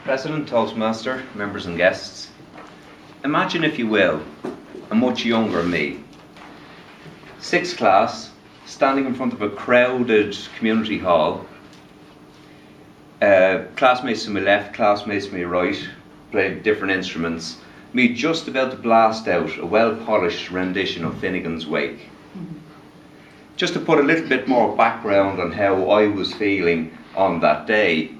President, Toastmaster, members and guests, imagine, if you will, a much younger me. 6th class, standing in front of a crowded community hall, classmates to my left, classmates to my right, playing different instruments, me just about to blast out a well-polished rendition of Finnegan's Wake. Just to put a little bit more background on how I was feeling on that day.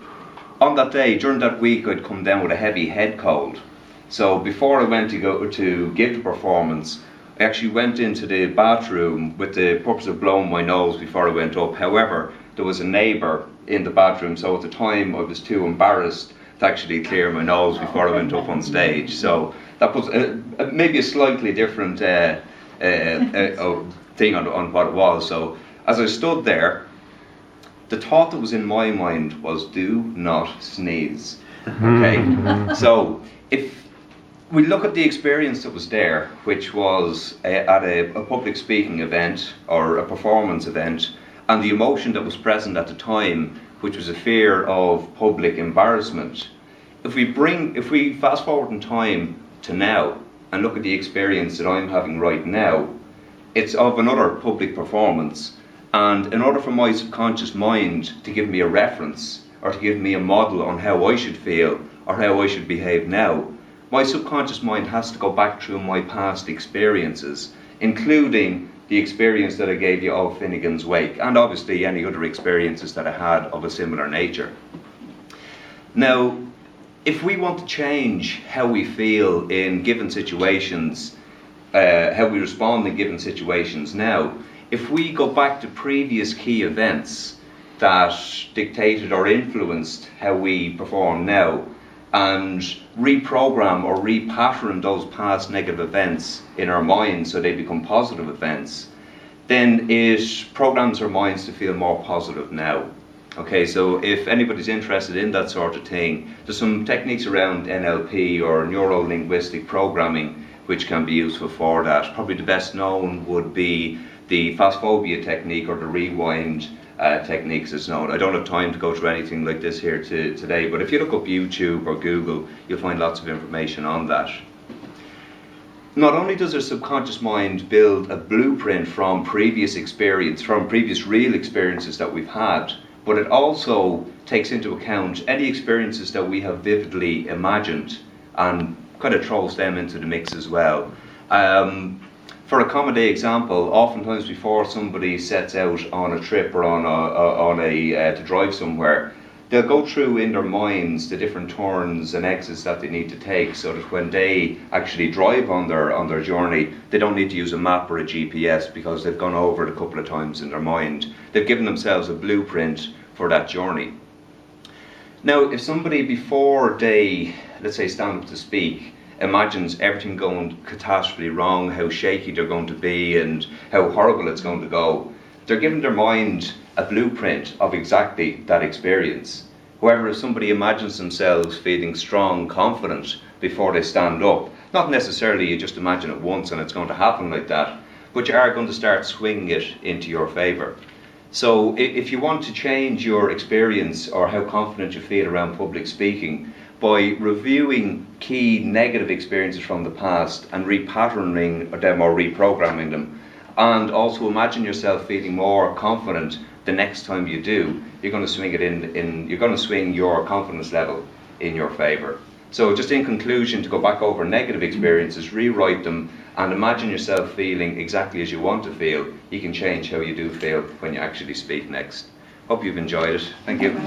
On that day, during that week, I'd come down with a heavy head cold. So before I went to give the performance, I actually went into the bathroom with the purpose of blowing my nose before I went up. However, there was a neighbour in the bathroom, so at the time I was too embarrassed to actually clear my nose before I went up on stage. So that was maybe a slightly different thing on what it was. So as I stood there, the thought that was in my mind was, do not sneeze. Okay, so if we look at the experience that was there, which was at a public speaking event or a performance event, and the emotion that was present at the time, which was a fear of public embarrassment. If we fast forward in time to now and look at the experience that I'm having right now, it's of another public performance. And in order for my subconscious mind to give me a reference or to give me a model on how I should feel or how I should behave now, my subconscious mind has to go back through my past experiences, including the experience that I gave you of Finnegan's Wake, and obviously any other experiences that I had of a similar nature. Now, if we want to change how we feel in given situations, how we respond in given situations now, if we go back to previous key events that dictated or influenced how we perform now, and reprogram or repattern those past negative events in our minds so they become positive events, then it programs our minds to feel more positive now. Okay, so if anybody's interested in that sort of thing, there's some techniques around NLP or neuro-linguistic programming which can be useful for that. Probably the best known would be the phasphobia technique or the rewind techniques as known. I don't have time to go through anything like this here today, but if you look up YouTube or Google, you'll find lots of information on that. Not only does our subconscious mind build a blueprint from previous experience, from previous real experiences that we've had, but it also takes into account any experiences that we have vividly imagined and kind of throws them into the mix as well. For a common day example, oftentimes before somebody sets out on a trip or to drive somewhere, they'll go through in their minds the different turns and exits that they need to take, so that when they actually drive on their journey, they don't need to use a map or a GPS because they've gone over it a couple of times in their mind. They've given themselves a blueprint for that journey. Now, if somebody before they, let's say, stand up to speak, imagines everything going catastrophically wrong, how shaky they're going to be and how horrible it's going to go, they're giving their mind a blueprint of exactly that experience. However, if somebody imagines themselves feeling strong, confident before they stand up, not necessarily you just imagine it once and it's going to happen like that, but you are going to start swinging it into your favour. So if you want to change your experience or how confident you feel around public speaking, by reviewing key negative experiences from the past and repatterning them or reprogramming them, and also imagine yourself feeling more confident the next time you do, you're going to swing it you're going to swing your confidence level in your favour. So just in conclusion, to go back over negative experiences, rewrite them, and imagine yourself feeling exactly as you want to feel. You can change how you do feel when you actually speak next. Hope you've enjoyed it. Thank you.